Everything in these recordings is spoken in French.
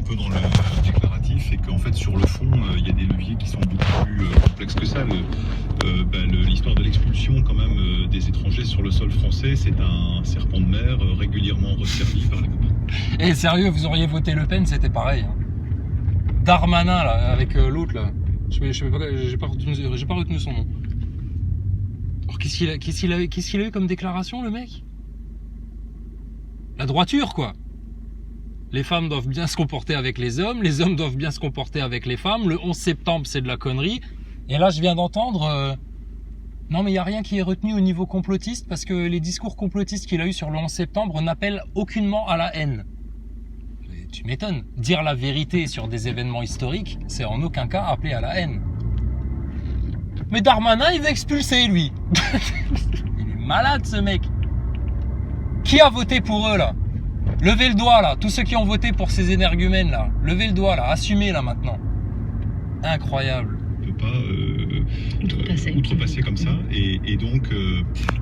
peu dans le déclaratif et qu'en fait sur le fond il y a des leviers qui sont beaucoup plus complexes que ça. L'histoire de l'expulsion quand même des étrangers sur le sol français, c'est un serpent de mer régulièrement resservi par les copains. Et sérieux, vous auriez voté Le Pen, c'était pareil. Hein. Darmanin là, avec l'autre là, j'ai pas retenu son nom. Alors qu'est-ce qu'il a eu comme déclaration le mec? La droiture quoi. Les femmes doivent bien se comporter avec les hommes doivent bien se comporter avec les femmes, le 11 septembre c'est de la connerie. Et là je viens d'entendre, non mais il n'y a rien qui est retenu au niveau complotiste parce que les discours complotistes qu'il a eu sur le 11 septembre n'appellent aucunement à la haine. Et tu m'étonnes, dire la vérité sur des événements historiques, c'est en aucun cas appelé à la haine. Mais Darmanin il veut expulser lui. Il est malade ce mec. Qui a voté pour eux là? Levez le doigt là, tous ceux qui ont voté pour ces énergumènes là, levez le doigt là, assumez là maintenant. Incroyable. On ne peut pas outrepasser comme ça et donc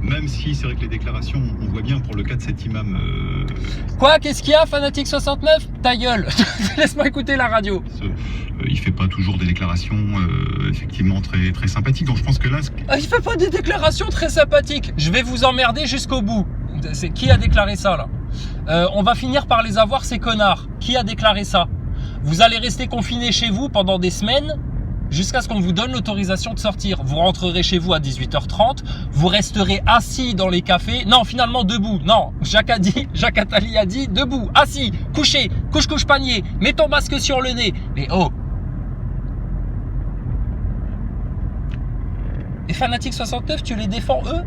même si c'est vrai que les déclarations, on voit bien pour le cas de cet imam... Quoi? Qu'est-ce qu'il y a, Fanatique 69? Ta gueule. Laisse-moi écouter la radio. Il fait pas toujours des déclarations effectivement très, très sympathiques, donc je pense que là... Il fait pas des déclarations très sympathiques. Je vais vous emmerder jusqu'au bout. C'est qui a déclaré ça là? On va finir par les avoir ces connards. Qui a déclaré ça? Vous allez rester confinés chez vous pendant des semaines jusqu'à ce qu'on vous donne l'autorisation de sortir. Vous rentrerez chez vous à 18h30, vous resterez assis dans les cafés. Non, finalement debout. Non, Jacques Attali a dit debout, assis, couché, couche panier, mets ton masque sur le nez. Mais oh. Et Fanatique 69, tu les défends eux?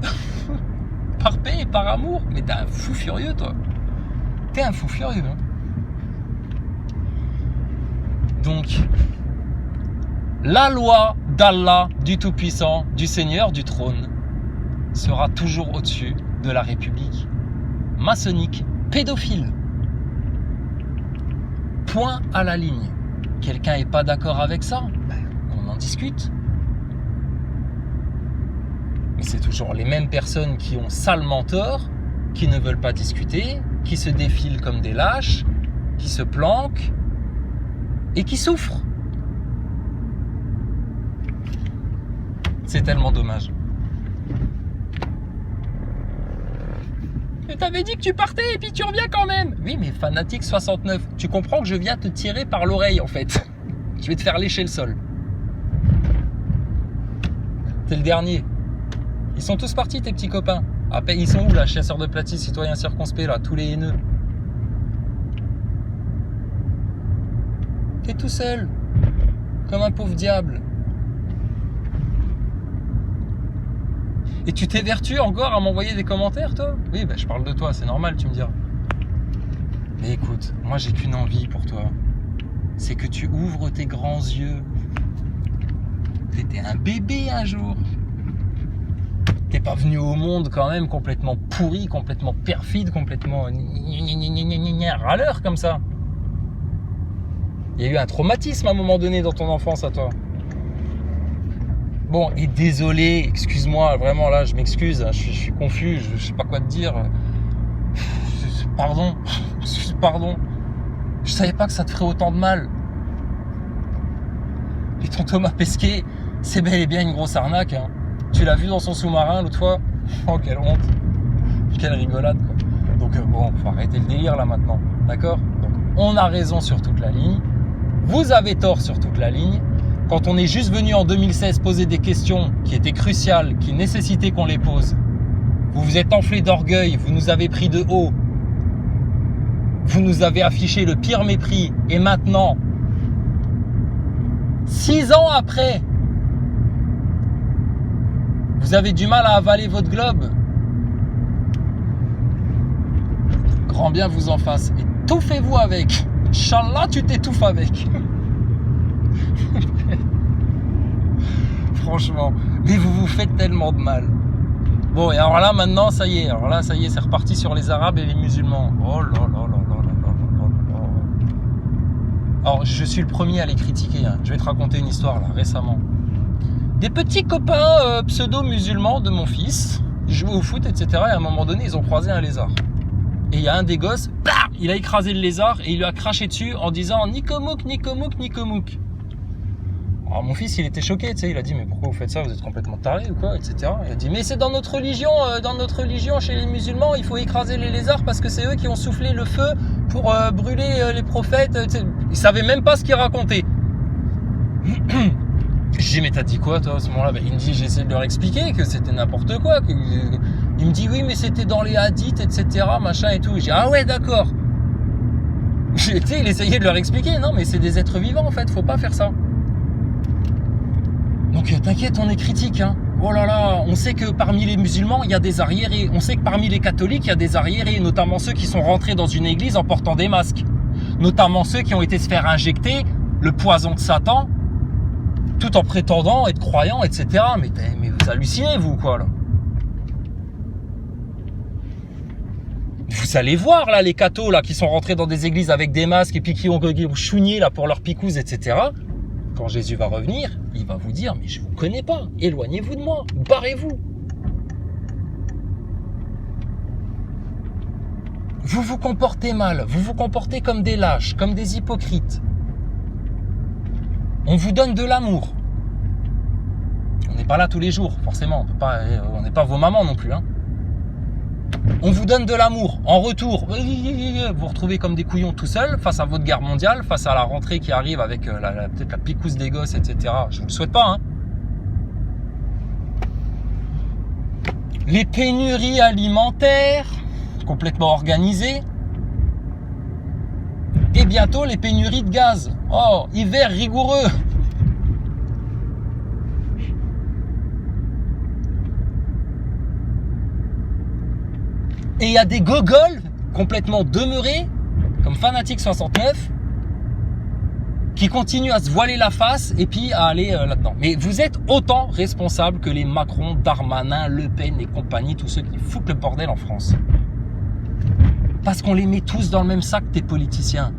Par paix et par amour? Mais t'es un fou furieux toi. T'es un fou furieux. Hein. Donc, la loi d'Allah, du Tout-Puissant, du Seigneur du Trône, sera toujours au-dessus de la République maçonnique pédophile. Point à la ligne. Quelqu'un n'est pas d'accord avec ça? On en discute. Mais c'est toujours les mêmes personnes qui ont salement tort, qui ne veulent pas discuter, qui se défilent comme des lâches, qui se planquent et qui souffrent. C'est tellement dommage. Mais t'avais dit que tu partais et puis tu reviens quand même. Oui, mais Fanatique 69, tu comprends que je viens te tirer par l'oreille en fait. Je vais te faire lécher le sol. T'es le dernier. Ils sont tous partis tes petits copains. Après, ils sont où là, chasseurs de platis, citoyens circonspects là, tous les haineux? T'es tout seul, comme un pauvre diable. Et tu t'évertues encore à m'envoyer des commentaires, toi? Oui, je parle de toi, c'est normal, tu me diras. Mais écoute, moi j'ai qu'une envie pour toi. C'est que tu ouvres tes grands yeux. T'étais un bébé un jour. T'es pas venu au monde quand même complètement pourri, complètement perfide, complètement râleur comme ça. Il y a eu un traumatisme à un moment donné dans ton enfance à toi. Bon, et désolé, excuse-moi, vraiment là, je m'excuse, je suis confus, je sais pas quoi te dire. Pardon. Je savais pas que ça te ferait autant de mal. Et ton Thomas Pesquet, c'est bel et bien une grosse arnaque. Hein. Tu l'as vu dans son sous-marin l'autre fois? Oh, quelle honte. Quelle rigolade, quoi. Donc bon, faut arrêter le délire là maintenant, d'accord? Donc on a raison sur toute la ligne. Vous avez tort sur toute la ligne. Quand on est juste venu en 2016 poser des questions qui étaient cruciales, qui nécessitaient qu'on les pose, vous vous êtes enflé d'orgueil, vous nous avez pris de haut, vous nous avez affiché le pire mépris, et maintenant, 6 ans après, vous avez du mal à avaler votre globe. Grand bien vous en fasse. Étouffez-vous avec. Inch'Allah, tu t'étouffes avec. Franchement. Mais vous vous faites tellement de mal. Bon, et alors là, maintenant, ça y est. Alors là, ça y est, c'est reparti sur les Arabes et les musulmans. Oh là là là là là là là là. Alors, je suis le premier à les critiquer. Hein. Je vais te raconter une histoire, là, récemment. Des petits copains pseudo-musulmans de mon fils, ils jouaient au foot, etc. Et à un moment donné, ils ont croisé un lézard. et il y a un des gosses, bam, il a écrasé le lézard et il lui a craché dessus en disant Nikomouk, Nikomouk, Nikomouk. Alors mon fils il était choqué, tu sais, il a dit mais pourquoi vous faites ça, vous êtes complètement taré ou quoi, etc. Il a dit mais c'est dans notre religion chez les musulmans, il faut écraser les lézards parce que c'est eux qui ont soufflé le feu pour brûler les prophètes. Il savait même pas ce qu'il racontait. J'ai dit mais t'as dit quoi toi à ce moment-là? Il me dit j'ai essayé de leur expliquer que c'était n'importe quoi. Il me dit oui mais c'était dans les hadiths etc machin et tout. J'ai dit ah ouais d'accord. Tu sais, il essayait de leur expliquer non mais c'est des êtres vivants en fait, faut pas faire ça. Donc t'inquiète, on est critique, hein. Oh là là, on sait que parmi les musulmans, il y a des arriérés. On sait que parmi les catholiques, il y a des arriérés, notamment ceux qui sont rentrés dans une église en portant des masques. Notamment ceux qui ont été se faire injecter le poison de Satan, tout en prétendant être croyants, etc. Mais vous hallucinez, vous, quoi, là. Vous allez voir, là, les cathos, là, qui sont rentrés dans des églises avec des masques et puis qui ont chougné, là, pour leur picouse, etc. Quand Jésus va revenir, il va vous dire, mais je vous connais pas, éloignez-vous de moi, barrez-vous. Vous vous comportez mal, vous vous comportez comme des lâches, comme des hypocrites. On vous donne de l'amour. On n'est pas là tous les jours, forcément, on n'est pas vos mamans non plus, hein. On vous donne de l'amour. En retour, vous vous retrouvez comme des couillons tout seuls face à votre guerre mondiale, face à la rentrée qui arrive avec peut-être la picouse des gosses, etc. Je vous le souhaite pas, hein. Les pénuries alimentaires complètement organisées. Et bientôt les pénuries de gaz. Oh, hiver rigoureux. Et il y a des gogoles complètement demeurés, comme Fanatique 69, qui continuent à se voiler la face et puis à aller là-dedans. Mais vous êtes autant responsables que les Macron, Darmanin, Le Pen et compagnie, tous ceux qui foutent le bordel en France. Parce qu'on les met tous dans le même sac, tes politiciens.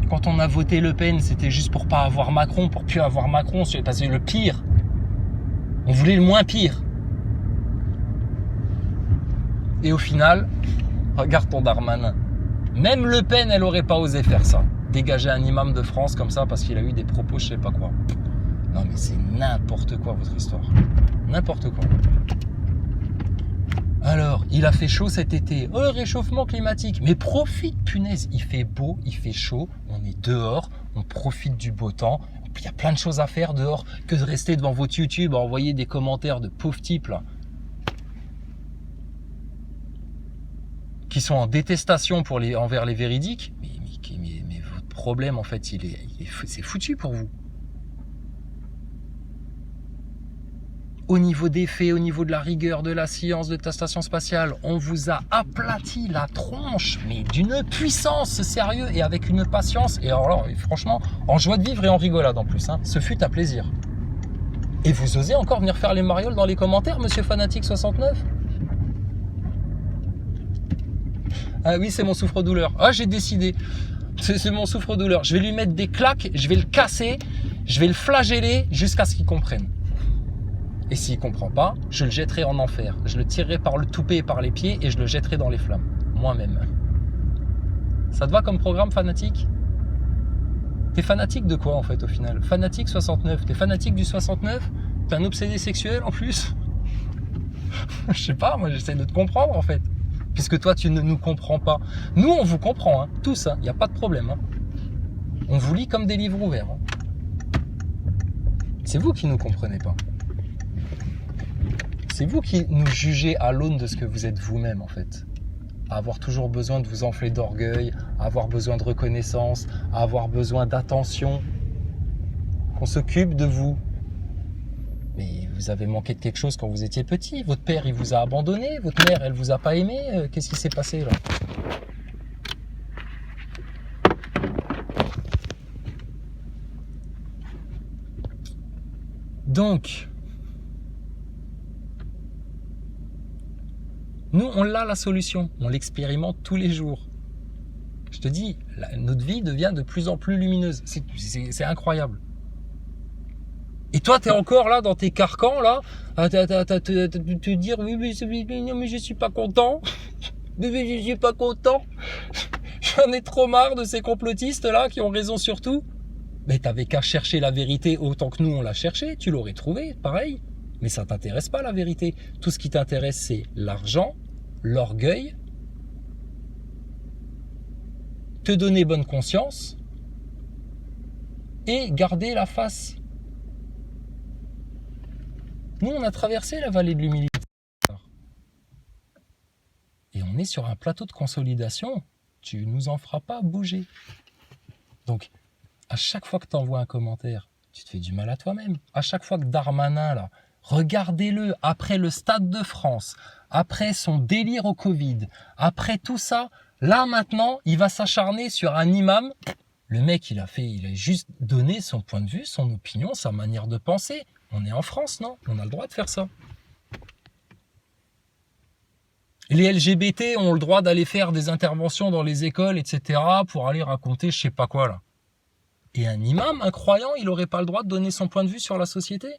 Quand on a voté Le Pen, c'était juste pour pas avoir Macron, pour plus avoir Macron, parce que le pire. On voulait le moins pire. Et au final, regarde ton Darmanin. Même Le Pen, elle aurait pas osé faire ça. Dégager un imam de France comme ça parce qu'il a eu des propos je sais pas quoi. Non mais c'est n'importe quoi votre histoire. N'importe quoi. Alors, il a fait chaud cet été. Oh, réchauffement climatique. Mais profite, punaise. Il fait beau, il fait chaud. On est dehors, on profite du beau temps. Il y a plein de choses à faire dehors que de rester devant votre YouTube à envoyer des commentaires de pauvres types là. Qui sont en détestation envers les véridiques, mais votre problème en fait, c'est foutu pour vous. Au niveau des faits, au niveau de la rigueur, de la science, de la station spatiale, on vous a aplati la tronche, mais d'une puissance sérieuse et avec une patience. Et alors là, franchement, en joie de vivre et en rigolade en plus, hein, ce fut à plaisir. Et vous osez encore venir faire les marioles dans les commentaires, monsieur Fanatique 69 ? Ah oui, c'est mon souffre-douleur. Ah, j'ai décidé. C'est mon souffre-douleur. Je vais lui mettre des claques, je vais le casser, je vais le flageller jusqu'à ce qu'il comprenne. Et s'il ne comprend pas, je le jetterai en enfer. Je le tirerai par le toupet et par les pieds et je le jetterai dans les flammes. Moi-même. Ça te va comme programme, Fanatique ? T'es fanatique de quoi en fait au final ? Fanatique 69. T'es fanatique du 69 ? T'es un obsédé sexuel en plus ? Je sais pas, moi j'essaie de te comprendre en fait. Puisque toi, tu ne nous comprends pas. Nous, on vous comprend, hein, tous, il n'y a pas de problème. Hein. On vous lit comme des livres ouverts. Hein. C'est vous qui ne nous comprenez pas. C'est vous qui nous jugez à l'aune de ce que vous êtes vous-même, en fait. À avoir toujours besoin de vous enfler d'orgueil, à avoir besoin de reconnaissance, à avoir besoin d'attention, qu'on s'occupe de vous. Mais vous avez manqué de quelque chose quand vous étiez petit. Votre père, il vous a abandonné. Votre mère, elle vous a pas aimé. Qu'est-ce qui s'est passé là ? Donc, nous, on l'a la solution. On l'expérimente tous les jours. Je te dis, notre vie devient de plus en plus lumineuse. C'est incroyable. Et toi, t'es encore là dans tes carcans, là, à te dire, oui, mais, non, mais je suis pas content. Mais je suis pas content. J'en ai trop marre de ces complotistes-là qui ont raison sur tout. Mais t'avais qu'à chercher la vérité autant que nous on l'a cherché, tu l'aurais trouvé, pareil. Mais ça t'intéresse pas la vérité. Tout ce qui t'intéresse, c'est l'argent, l'orgueil, te donner bonne conscience et garder la face. Nous, on a traversé la vallée de l'humilité. Et on est sur un plateau de consolidation. Tu nous en feras pas bouger. Donc, à chaque fois que tu envoies un commentaire, tu te fais du mal à toi-même. À chaque fois que Darmanin, là, regardez-le, après le Stade de France, après son délire au Covid, après tout ça, là maintenant, il va s'acharner sur un imam. Le mec, il a juste donné son point de vue, son opinion, sa manière de penser. On est en France, non? On a le droit de faire ça. Les LGBT ont le droit d'aller faire des interventions dans les écoles, etc. pour aller raconter je sais pas quoi, là. Et un imam, un croyant, il n'aurait pas le droit de donner son point de vue sur la société?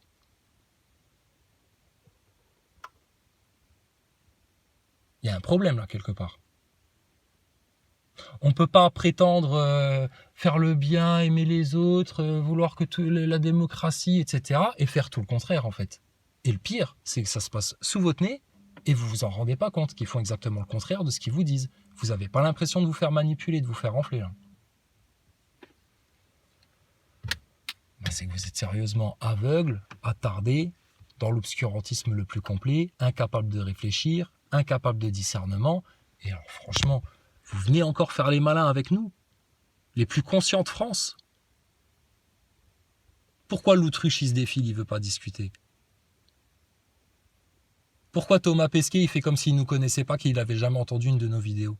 Il y a un problème, là, quelque part. On ne peut pas prétendre faire le bien, aimer les autres, vouloir que la démocratie, etc. et faire tout le contraire, en fait. Et le pire, c'est que ça se passe sous votre nez et vous vous en rendez pas compte qu'ils font exactement le contraire de ce qu'ils vous disent. Vous n'avez pas l'impression de vous faire manipuler, de vous faire enfler, là. Ben, c'est que vous êtes sérieusement aveugle, attardé, dans l'obscurantisme le plus complet, incapable de réfléchir, incapable de discernement. Et alors, franchement, vous venez encore faire les malins avec nous, les plus conscients de France. Pourquoi l'autruche, il se défile, il veut pas discuter? Pourquoi Thomas Pesquet, il fait comme s'il nous connaissait pas, qu'il n'avait jamais entendu une de nos vidéos?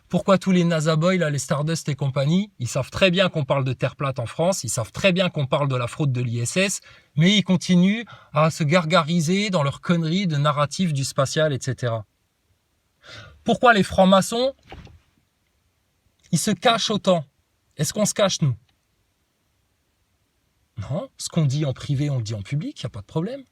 Pourquoi tous les NASA Boys, là, les Stardust et compagnie, ils savent très bien qu'on parle de Terre plate en France, ils savent très bien qu'on parle de la fraude de l'ISS, mais ils continuent à se gargariser dans leurs conneries de narratif du spatial, etc. Pourquoi les francs-maçons, ils se cachent autant? Est-ce qu'on se cache, nous? Non, ce qu'on dit en privé, on le dit en public, il n'y a pas de problème.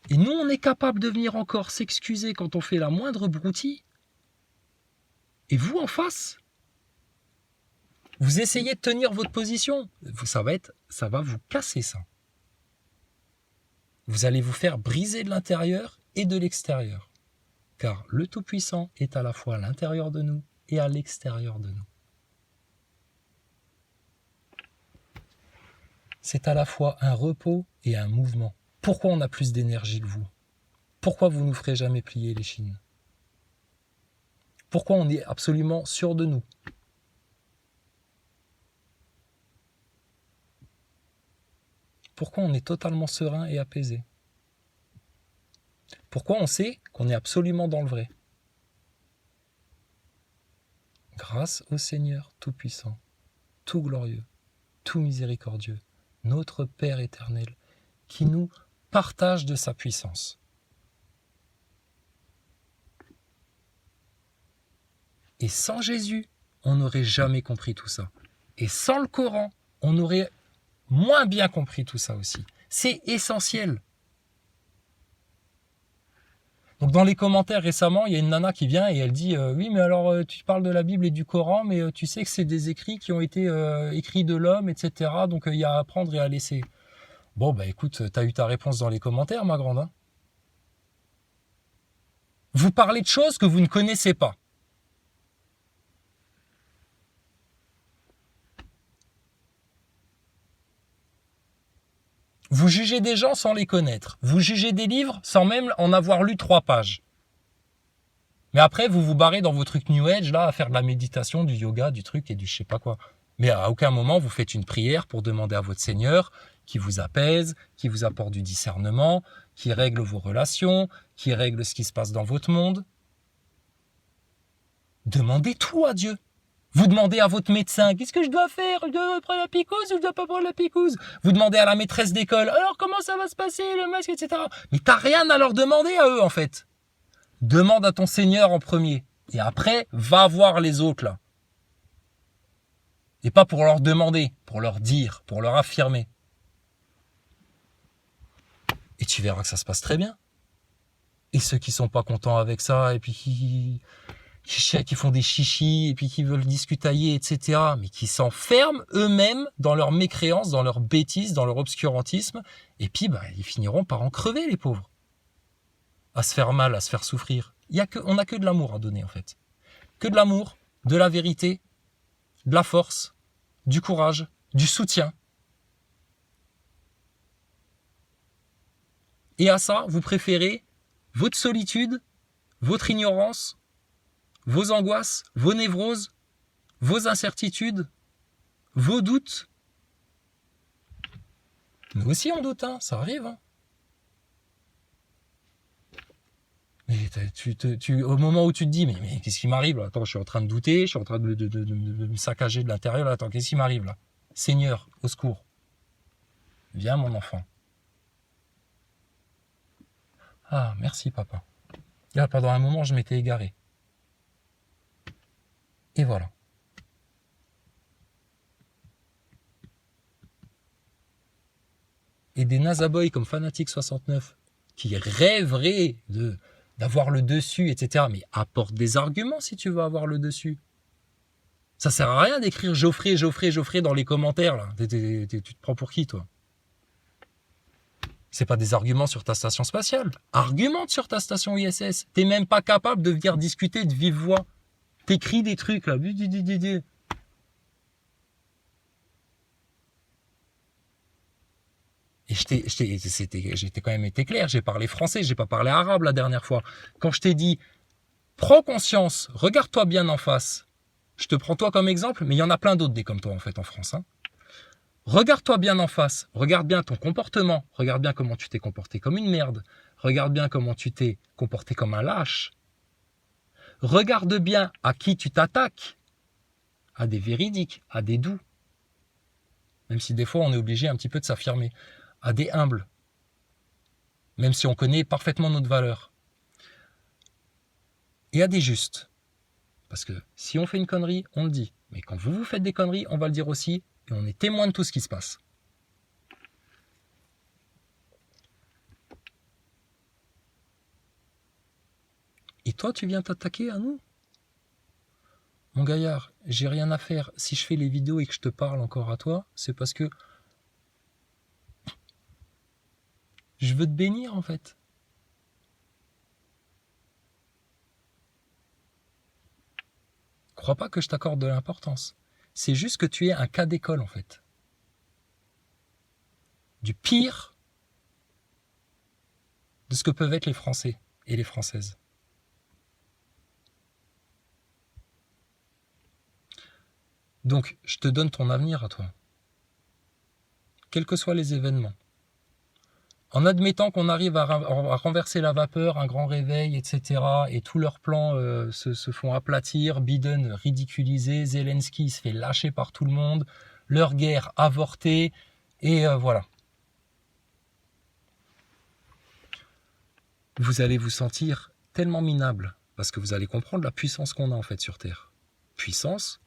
Et nous, on est capable de venir encore s'excuser quand on fait la moindre broutille. Et vous, en face, vous essayez de tenir votre position. Ça va vous casser, ça. Vous allez vous faire briser de l'intérieur et de l'extérieur. Car le Tout-Puissant est à la fois à l'intérieur de nous et à l'extérieur de nous. C'est à la fois un repos et un mouvement. Pourquoi on a plus d'énergie que vous? Pourquoi vous ne nous ferez jamais plier les chines? Pourquoi on est absolument sûr de nous? Pourquoi on est totalement serein et apaisé? Pourquoi on sait qu'on est absolument dans le vrai? Grâce au Seigneur Tout-Puissant, tout glorieux, tout miséricordieux, notre Père éternel, qui nous partage de sa puissance. Et sans Jésus, on n'aurait jamais compris tout ça. Et sans le Coran, on aurait moins bien compris tout ça aussi. C'est essentiel. Donc dans les commentaires récemment, il y a une nana qui vient et elle dit oui, mais alors tu parles de la Bible et du Coran, mais tu sais que c'est des écrits qui ont été écrits de l'homme, etc. Donc il y a à prendre et à laisser. Bon, bah écoute, t'as eu ta réponse dans les commentaires, ma grande. Hein. Vous parlez de choses que vous ne connaissez pas. Vous jugez des gens sans les connaître. Vous jugez des livres sans même en avoir lu 3 pages. Mais après, vous vous barrez dans vos trucs New Age, là, à faire de la méditation, du yoga, du truc et du je sais pas quoi. Mais à aucun moment, vous faites une prière pour demander à votre Seigneur qui vous apaise, qui vous apporte du discernement, qui règle vos relations, qui règle ce qui se passe dans votre monde. Demandez tout à Dieu. Vous demandez à votre médecin, qu'est-ce que je dois faire? Je dois prendre la picouse ou je dois pas prendre la picouse? Vous demandez à la maîtresse d'école, alors comment ça va se passer, le masque, etc. Mais t'as rien à leur demander à eux, en fait. Demande à ton Seigneur en premier. Et après, va voir les autres, là. Et pas pour leur demander, pour leur dire, pour leur affirmer. Et tu verras que ça se passe très bien. Et ceux qui sont pas contents avec ça, et puis qui font des chichis, et puis qui veulent discutailler, etc., mais qui s'enferment eux-mêmes dans leur mécréance, dans leur bêtise, dans leur obscurantisme, et puis ils finiront par en crever, les pauvres. À se faire mal, à se faire souffrir. On n'a que de l'amour à donner, en fait. Que de l'amour, de la vérité, de la force, du courage, du soutien. Et à ça, vous préférez votre solitude, votre ignorance, vos angoisses, vos névroses, vos incertitudes, vos doutes. Nous aussi on doute, hein, ça arrive. Hein. Mais au moment où tu te dis, mais qu'est-ce qui m'arrive là? Attends, je suis en train de douter, je suis en train de me saccager de l'intérieur. Là. Attends, qu'est-ce qui m'arrive là? Seigneur, au secours. Viens mon enfant. Ah, merci papa. Là, pendant un moment, je m'étais égaré. Et voilà. Et des nazaboys comme Fanatic69 qui rêveraient d'avoir le dessus, etc. Mais apporte des arguments si tu veux avoir le dessus. Ça sert à rien d'écrire Geoffrey dans les commentaires. Là. Tu te prends pour qui, toi? C'est pas des arguments sur ta station spatiale. Argumente sur ta station ISS. T'es même pas capable de venir discuter de vive voix. T'écris des trucs, là. Et j'étais quand même été clair. J'ai parlé français, j'ai pas parlé arabe la dernière fois. Quand je t'ai dit, prends conscience, regarde-toi bien en face. Je te prends toi comme exemple, mais il y en a plein d'autres des comme toi, en fait, en France, hein. Regarde-toi bien en face, regarde bien ton comportement, regarde bien comment tu t'es comporté comme une merde, regarde bien comment tu t'es comporté comme un lâche, regarde bien à qui tu t'attaques, à des véridiques, à des doux, même si des fois on est obligé un petit peu de s'affirmer, à des humbles, même si on connaît parfaitement notre valeur, et à des justes, parce que si on fait une connerie, on le dit, mais quand vous faites des conneries, on va le dire aussi, et on est témoin de tout ce qui se passe. Et toi, tu viens t'attaquer à nous? Mon gaillard, j'ai rien à faire. Si je fais les vidéos et que je te parle encore à toi, c'est parce que je veux te bénir, en fait. Crois pas que je t'accorde de l'importance. C'est juste que tu es un cas d'école, en fait. Du pire de ce que peuvent être les Français et les Françaises. Donc, je te donne ton avenir à toi. Quels que soient les événements. En admettant qu'on arrive à renverser la vapeur, un grand réveil, etc., et tous leurs plans se font aplatir, Biden ridiculisé, Zelensky se fait lâcher par tout le monde, leur guerre avortée, et voilà. Vous allez vous sentir tellement minable, parce que vous allez comprendre la puissance qu'on a en fait sur Terre. Puissance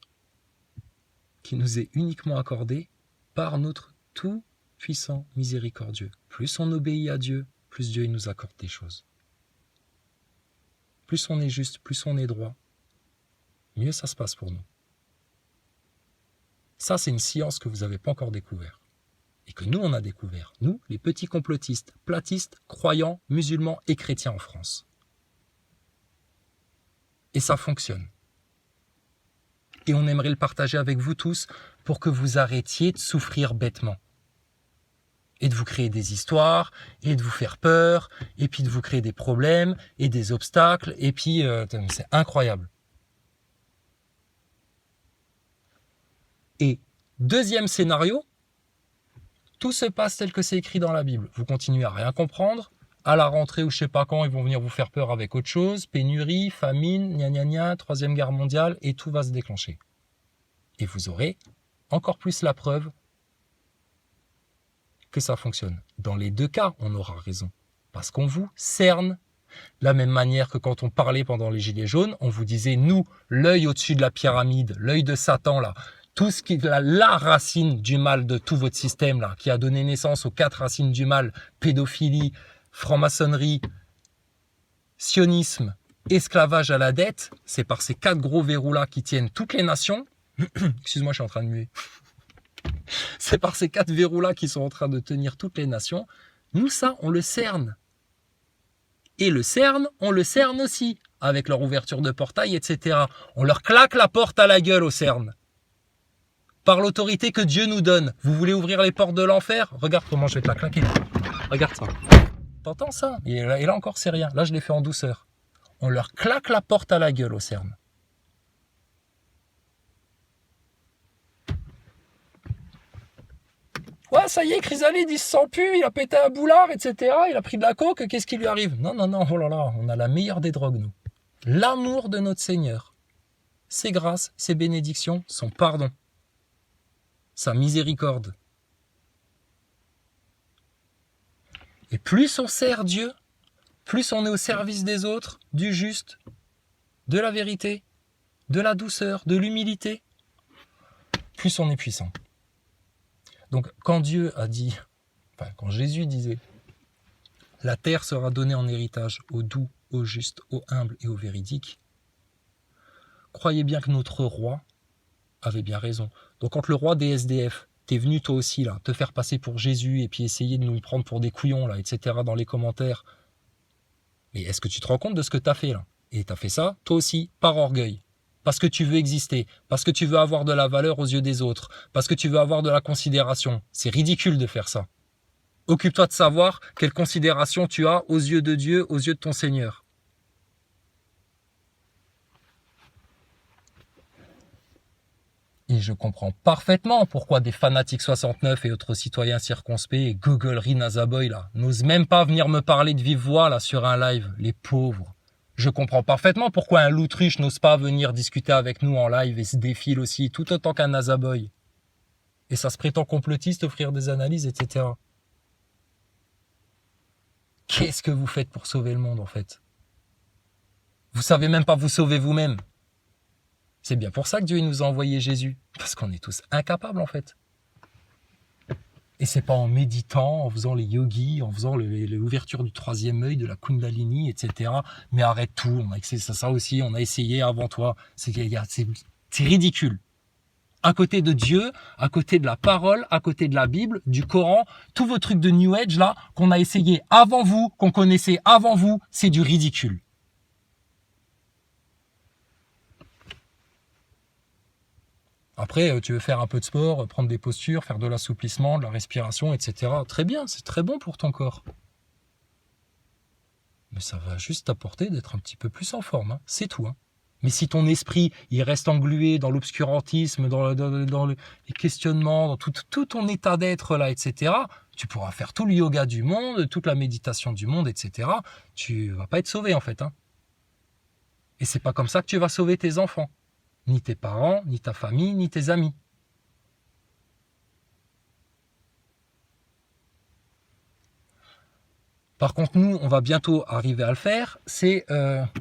qui nous est uniquement accordée par notre tout puissant, miséricordieux. Plus on obéit à Dieu, plus Dieu il nous accorde des choses. Plus on est juste, plus on est droit, mieux ça se passe pour nous. Ça, c'est une science que vous n'avez pas encore découvert. Et que nous, on a découvert. Nous, les petits complotistes, platistes, croyants, musulmans et chrétiens en France. Et ça fonctionne. Et on aimerait le partager avec vous tous pour que vous arrêtiez de souffrir bêtement. Et de vous créer des histoires, et de vous faire peur, et puis de vous créer des problèmes, et des obstacles, et puis c'est incroyable. Et deuxième scénario, tout se passe tel que c'est écrit dans la Bible. Vous continuez à rien comprendre, à la rentrée ou je sais pas quand, ils vont venir vous faire peur avec autre chose, pénurie, famine, gna gna gna, troisième guerre mondiale, et tout va se déclencher. Et vous aurez encore plus la preuve que ça fonctionne. Dans les deux cas, on aura raison. Parce qu'on vous cerne. De la même manière que quand on parlait pendant les Gilets jaunes, on vous disait, nous, l'œil au-dessus de la pyramide, l'œil de Satan, là, tout ce qui la racine du mal de tout votre système là, qui a donné naissance aux 4 racines du mal, pédophilie, franc-maçonnerie, sionisme, esclavage à la dette, c'est par ces 4 gros verrous là qui tiennent toutes les nations. Excuse-moi, je suis en train de muer. C'est par ces 4 verrous là qui sont en train de tenir toutes les nations. Nous, ça, on le cerne. Et le cerne, on le cerne aussi, avec leur ouverture de portail, etc. On leur claque la porte à la gueule au cerne. Par l'autorité que Dieu nous donne. Vous voulez ouvrir les portes de l'enfer? Regarde comment je vais te la claquer. Regarde ça. T'entends ça? Et là encore, c'est rien. Là, je l'ai fait en douceur. On leur claque la porte à la gueule au cerne. Ouais, ça y est, Chrysalide, il se sent plus, il a pété un boulard, etc. Il a pris de la coke, qu'est-ce qui lui arrive? Non, non, non, oh là là, on a la meilleure des drogues, nous. L'amour de notre Seigneur. Ses grâces, ses bénédictions, son pardon. Sa miséricorde. Et plus on sert Dieu, plus on est au service des autres, du juste, de la vérité, de la douceur, de l'humilité, plus on est puissant. Donc, quand Dieu a dit, enfin, quand Jésus disait, la terre sera donnée en héritage aux doux, aux justes, aux humbles et aux véridiques, croyez bien que notre roi avait bien raison. Donc, quand le roi des SDF, t'es venu toi aussi, là, te faire passer pour Jésus et puis essayer de nous prendre pour des couillons, là, etc., dans les commentaires, mais est-ce que tu te rends compte de ce que t'as fait, là? Et t'as fait ça, toi aussi, par orgueil. Parce que tu veux exister, parce que tu veux avoir de la valeur aux yeux des autres, parce que tu veux avoir de la considération. C'est ridicule de faire ça. Occupe-toi de savoir quelle considération tu as aux yeux de Dieu, aux yeux de ton Seigneur. Et je comprends parfaitement pourquoi des fanatiques 69 et autres citoyens circonspects et googleries Nazaboy là n'osent même pas venir me parler de vive voix là sur un live, les pauvres. Je comprends parfaitement pourquoi un loutruche n'ose pas venir discuter avec nous en live et se défile aussi, tout autant qu'un Nazaboy. Et ça se prétend complotiste, offrir des analyses, etc. Qu'est-ce que vous faites pour sauver le monde, en fait? Vous savez même pas vous sauver vous-même. C'est bien pour ça que Dieu nous a envoyé Jésus. Parce qu'on est tous incapables, en fait. Et c'est pas en méditant, en faisant les yogis, en faisant l'ouverture du 3e œil, de la Kundalini, etc. Mais arrête tout, on a essayé ça aussi, on a essayé avant toi. C'est ridicule. À côté de Dieu, à côté de la parole, à côté de la Bible, du Coran, tous vos trucs de New Age là, qu'on a essayé avant vous, qu'on connaissait avant vous, c'est du ridicule. Après, tu veux faire un peu de sport, prendre des postures, faire de l'assouplissement, de la respiration, etc. Très bien, c'est très bon pour ton corps. Mais ça va juste t'apporter d'être un petit peu plus en forme, hein. C'est tout. Hein. Mais si ton esprit, il reste englué dans l'obscurantisme, dans les questionnements, dans tout ton état d'être là, etc., tu pourras faire tout le yoga du monde, toute la méditation du monde, etc. Tu vas pas être sauvé en fait. Hein. Et c'est pas comme ça que tu vas sauver tes enfants. Ni tes parents, ni ta famille, ni tes amis. Par contre, nous, on va bientôt arriver à le faire. C'est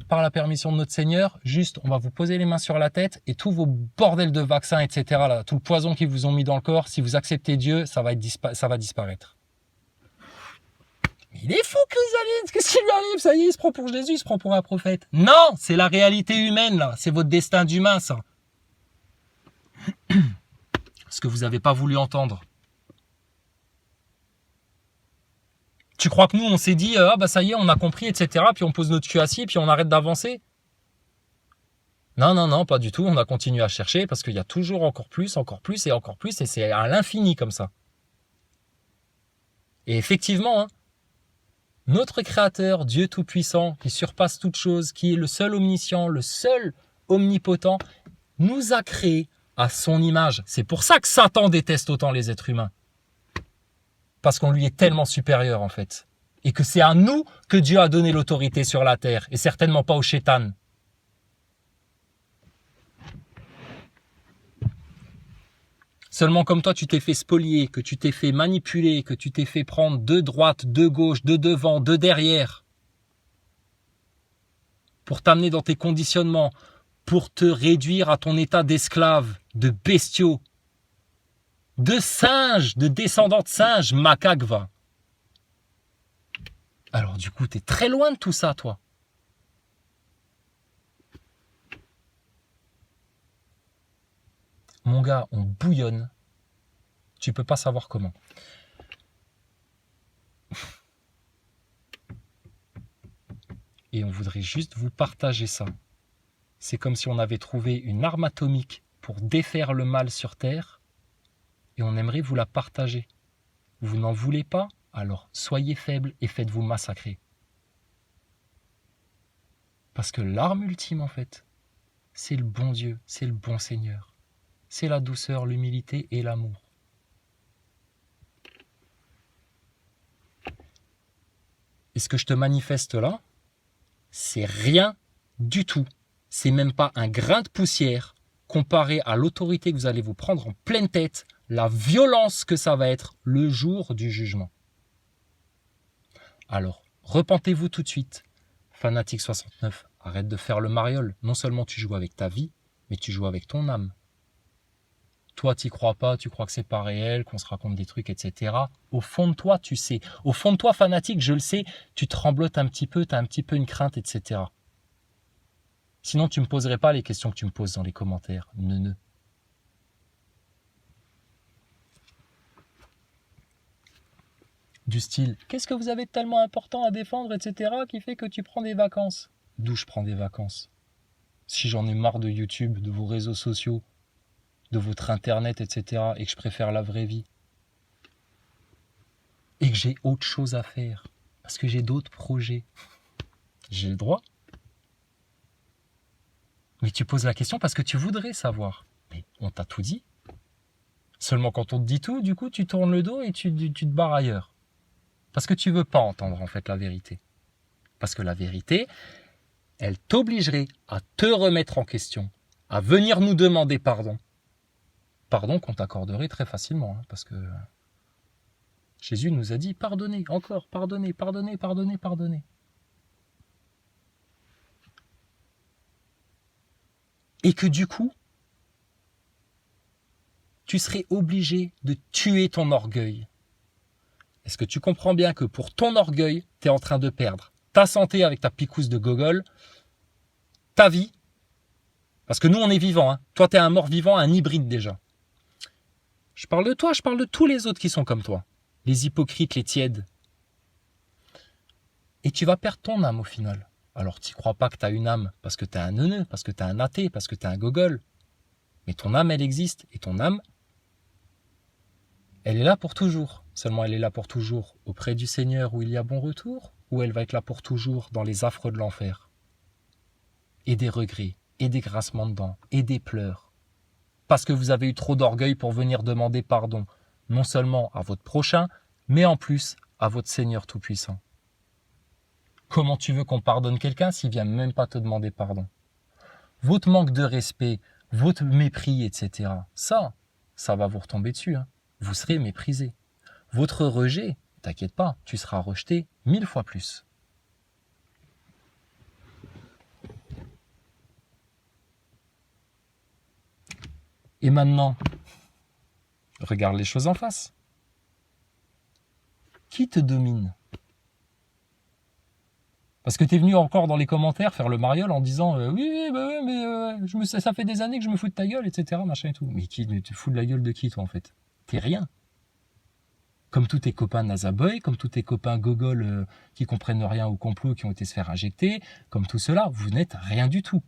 par la permission de notre Seigneur, juste, on va vous poser les mains sur la tête et tous vos bordels de vaccins, etc., là, tout le poison qu'ils vous ont mis dans le corps, si vous acceptez Dieu, ça va disparaître. Mais il est fou, Chrysalide, qu'est-ce qui lui arrive? Ça y est, il se prend pour Jésus, il se prend pour un prophète. Non, c'est la réalité humaine, là. C'est votre destin d'humain, ça. Ce que vous n'avez pas voulu entendre. Tu crois que nous, on s'est dit, ah bah ça y est, on a compris, etc., puis on pose notre cul assis, puis on arrête d'avancer? Non, non, non, pas du tout. On a continué à chercher parce qu'il y a toujours encore plus, et c'est à l'infini comme ça. Et effectivement, hein, notre Créateur, Dieu Tout-Puissant, qui surpasse toute chose, qui est le seul omniscient, le seul omnipotent, nous a créés à son image. C'est pour ça que Satan déteste autant les êtres humains. Parce qu'on lui est tellement supérieur, en fait. Et que c'est à nous que Dieu a donné l'autorité sur la terre, et certainement pas au Shaitan. Seulement comme toi, tu t'es fait spolier, que tu t'es fait manipuler, que tu t'es fait prendre de droite, de gauche, de devant, de derrière, pour t'amener dans tes conditionnements, pour te réduire à ton état d'esclave, de bestiaux, de singes, de descendants de singes, macaque va. Alors du coup, t'es très loin de tout ça, toi. Mon gars, on bouillonne. Tu peux pas savoir comment. Et on voudrait juste vous partager ça. C'est comme si on avait trouvé une arme atomique pour défaire le mal sur Terre et on aimerait vous la partager. Vous n'en voulez pas? Alors soyez faibles et faites-vous massacrer. Parce que l'arme ultime, en fait, c'est le bon Dieu, c'est le bon Seigneur. C'est la douceur, l'humilité et l'amour. Et ce que je te manifeste là, c'est rien du tout. C'est même pas un grain de poussière comparé à l'autorité que vous allez vous prendre en pleine tête, la violence que ça va être le jour du jugement. Alors, repentez-vous tout de suite. Fanatique 69, arrête de faire le mariole. Non seulement tu joues avec ta vie, mais tu joues avec ton âme. Toi, t'y crois pas, tu crois que c'est pas réel, qu'on se raconte des trucs, etc. Au fond de toi, tu sais. Au fond de toi, fanatique, je le sais, tu tremblotes un petit peu, tu as un petit peu une crainte, etc. Sinon, tu me poserais pas les questions que tu me poses dans les commentaires. Ne. Du style, qu'est-ce que vous avez de tellement important à défendre, etc., qui fait que tu prends des vacances? D'où je prends des vacances? Si j'en ai marre de YouTube, de vos réseaux sociaux, de votre internet, etc., et que je préfère la vraie vie, et que j'ai autre chose à faire, parce que j'ai d'autres projets, j'ai le droit. Mais tu poses la question parce que tu voudrais savoir. Mais on t'a tout dit. Seulement quand on te dit tout, du coup, tu tournes le dos et tu te barres ailleurs. Parce que tu veux pas entendre, en fait, la vérité. Parce que la vérité, elle t'obligerait à te remettre en question, à venir nous demander pardon. Pardon qu'on t'accorderait très facilement, hein, parce que Jésus nous a dit pardonnez, encore, pardonnez, pardonnez, pardonnez, pardonnez. Et que du coup, tu serais obligé de tuer ton orgueil. Est-ce que tu comprends bien que pour ton orgueil, tu es en train de perdre ta santé avec ta picouse de gogol, ta vie, parce que nous on est vivants, hein. Toi tu es un mort-vivant, un hybride déjà. Je parle de toi, je parle de tous les autres qui sont comme toi. Les hypocrites, les tièdes. Et tu vas perdre ton âme au final. Alors tu crois pas que tu as une âme parce que tu es un neuneu, parce que tu es un athée, parce que tu es un gogol. Mais ton âme, elle existe. Et ton âme, elle est là pour toujours. Seulement elle est là pour toujours auprès du Seigneur où il y a bon retour, ou elle va être là pour toujours dans les affres de l'enfer. Et des regrets, et des grincements de dents, et des pleurs. Parce que vous avez eu trop d'orgueil pour venir demander pardon, non seulement à votre prochain, mais en plus à votre Seigneur Tout-Puissant. Comment tu veux qu'on pardonne quelqu'un s'il vient même pas te demander pardon? Votre manque de respect, votre mépris, etc. Ça va vous retomber dessus. Hein. Vous serez méprisé. Votre rejet, t'inquiète pas, tu seras rejeté 1000 fois plus. Et maintenant, regarde les choses en face. Qui te domine? Parce que tu es venu encore dans les commentaires faire le mariole en disant oui, mais ça fait des années que je me fous de ta gueule, etc. Machin et tout. Mais tu fous de la gueule de qui, toi, en fait? T'es rien. Comme tous tes copains Nazaboy, comme tous tes copains Gogol qui comprennent rien au complot, qui ont été se faire injecter, comme tout cela, vous n'êtes rien du tout.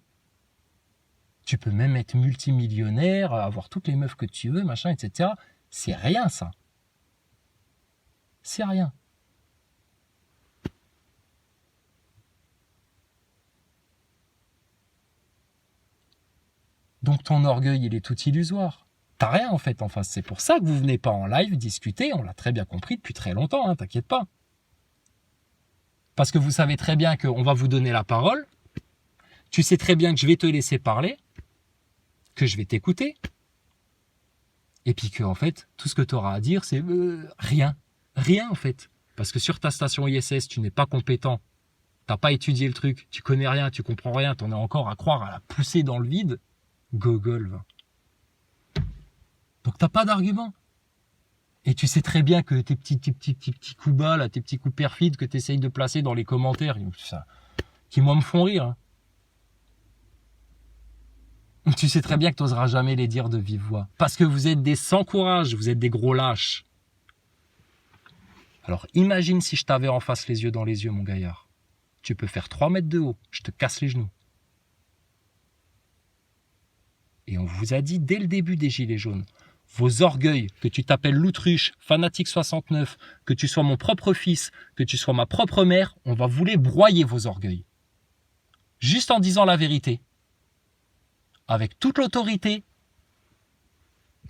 Tu peux même être multimillionnaire, avoir toutes les meufs que tu veux, machin, etc. C'est rien, ça. C'est rien. Donc ton orgueil, il est tout illusoire. T'as rien en fait en face. C'est pour ça que vous venez pas en live discuter. On l'a très bien compris depuis très longtemps, hein, t'inquiète pas. Parce que vous savez très bien qu'on va vous donner la parole. Tu sais très bien que je vais te laisser parler, que je vais t'écouter. Et puis que en fait, tout ce que tu auras à dire, c'est rien. Rien en fait. Parce que sur ta station ISS, tu n'es pas compétent t'as pas étudié le truc, tu connais rien, tu comprends rien, t'en es encore à croire à la pousser dans le vide, gogol, va. Donc t'as pas d'argument. Et tu sais très bien que tes petits coups bas, là, tes petits coups perfides que tu essayes de placer dans les commentaires, ça, qui moi me font rire. Hein. Tu sais très bien que tu n'oseras jamais les dire de vive voix. Parce que vous êtes des sans courage, vous êtes des gros lâches. Alors imagine si je t'avais en face les yeux dans les yeux, mon gaillard. Tu peux faire 3 mètres de haut, je te casse les genoux. Et on vous a dit dès le début des Gilets jaunes, vos orgueils, que tu t'appelles l'autruche, fanatique 69, que tu sois mon propre fils, que tu sois ma propre mère, on va vous les broyer vos orgueils. Juste en disant la vérité. Avec toute l'autorité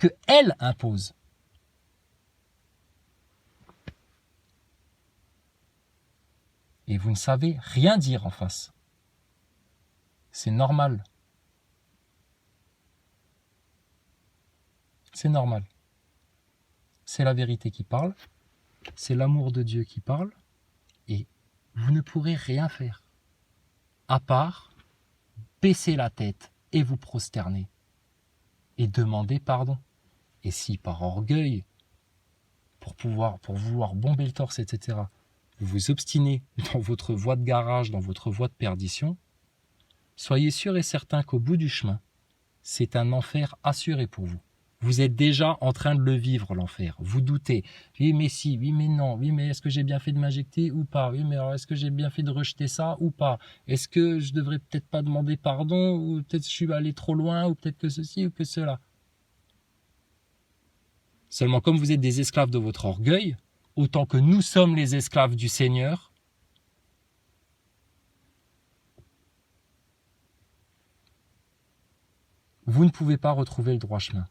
que elle impose. Et vous ne savez rien dire en face. C'est normal. C'est normal. C'est la vérité qui parle. C'est l'amour de Dieu qui parle. Et vous ne pourrez rien faire. À part baisser la tête et vous prosterner. Et demander pardon. Et si par orgueil, pour vouloir bomber le torse, etc., vous vous obstinez dans votre voie de garage, dans votre voie de perdition, soyez sûr et certain qu'au bout du chemin, c'est un enfer assuré pour vous. Vous êtes déjà en train de le vivre, l'enfer. Vous doutez. Oui, mais si, oui, mais non. Oui, mais est-ce que j'ai bien fait de m'injecter ou pas? Oui, mais alors est-ce que j'ai bien fait de rejeter ça ou pas? Est-ce que je devrais peut-être pas demander pardon? Ou peut-être je suis allé trop loin? Ou peut-être que ceci ou que cela? Seulement, comme vous êtes des esclaves de votre orgueil, autant que nous sommes les esclaves du Seigneur, vous ne pouvez pas retrouver le droit chemin.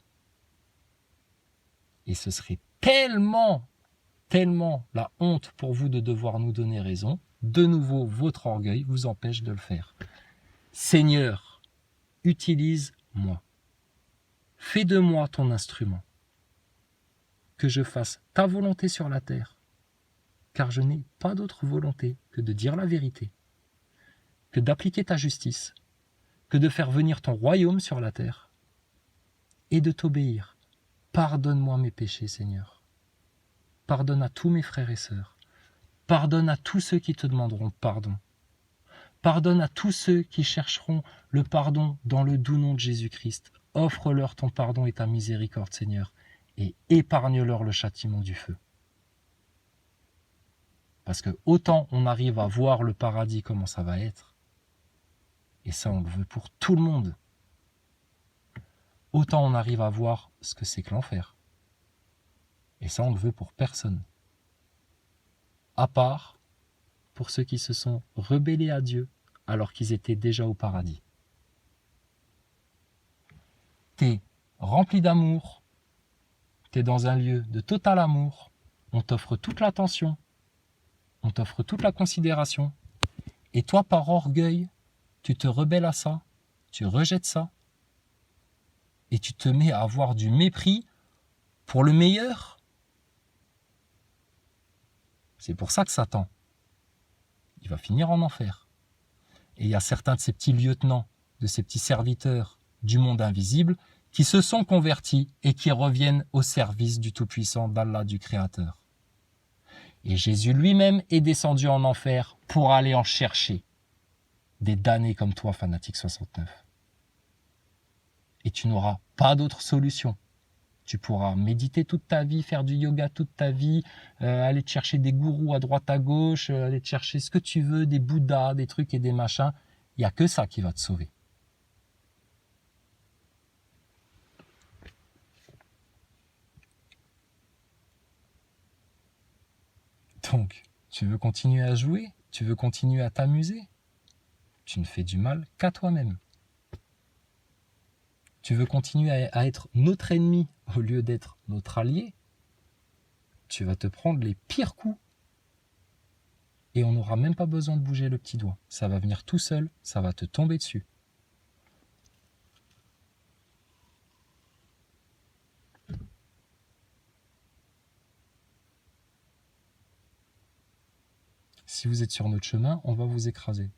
Et ce serait tellement la honte pour vous de devoir nous donner raison. De nouveau, votre orgueil vous empêche de le faire. Seigneur, utilise-moi. Fais de moi ton instrument. Que je fasse ta volonté sur la terre. Car je n'ai pas d'autre volonté que de dire la vérité, que d'appliquer ta justice, que de faire venir ton royaume sur la terre et de t'obéir. Pardonne-moi mes péchés, Seigneur. Pardonne à tous mes frères et sœurs. Pardonne à tous ceux qui te demanderont pardon. Pardonne à tous ceux qui chercheront le pardon dans le doux nom de Jésus-Christ. Offre-leur ton pardon et ta miséricorde, Seigneur, et épargne-leur le châtiment du feu. Parce que autant on arrive à voir le paradis comment ça va être, et ça on le veut pour tout le monde, autant on arrive à voir ce que c'est que l'enfer. Et ça, on le veut pour personne. À part pour ceux qui se sont rebellés à Dieu alors qu'ils étaient déjà au paradis. T'es rempli d'amour, t'es dans un lieu de total amour, on t'offre toute l'attention, on t'offre toute la considération, et toi, par orgueil, tu te rebelles à ça, tu rejettes ça, et tu te mets à avoir du mépris pour le meilleur. C'est pour ça que Satan, il va finir en enfer. Et il y a certains de ces petits lieutenants, de ces petits serviteurs du monde invisible, qui se sont convertis et qui reviennent au service du Tout-Puissant, d'Allah, du Créateur. Et Jésus lui-même est descendu en enfer pour aller en chercher des damnés comme toi, fanatique 69. Et tu n'auras pas d'autre solution. Tu pourras méditer toute ta vie, faire du yoga toute ta vie, aller te chercher des gourous à droite à gauche, aller te chercher ce que tu veux, des bouddhas, des trucs et des machins. Il n'y a que ça qui va te sauver. Donc, tu veux continuer à jouer? Tu veux continuer à t'amuser? Tu ne fais du mal qu'à toi-même. Tu veux continuer à être notre ennemi au lieu d'être notre allié? Tu vas te prendre les pires coups. Et on n'aura même pas besoin de bouger le petit doigt. Ça va venir tout seul, ça va te tomber dessus. Si vous êtes sur notre chemin, on va vous écraser.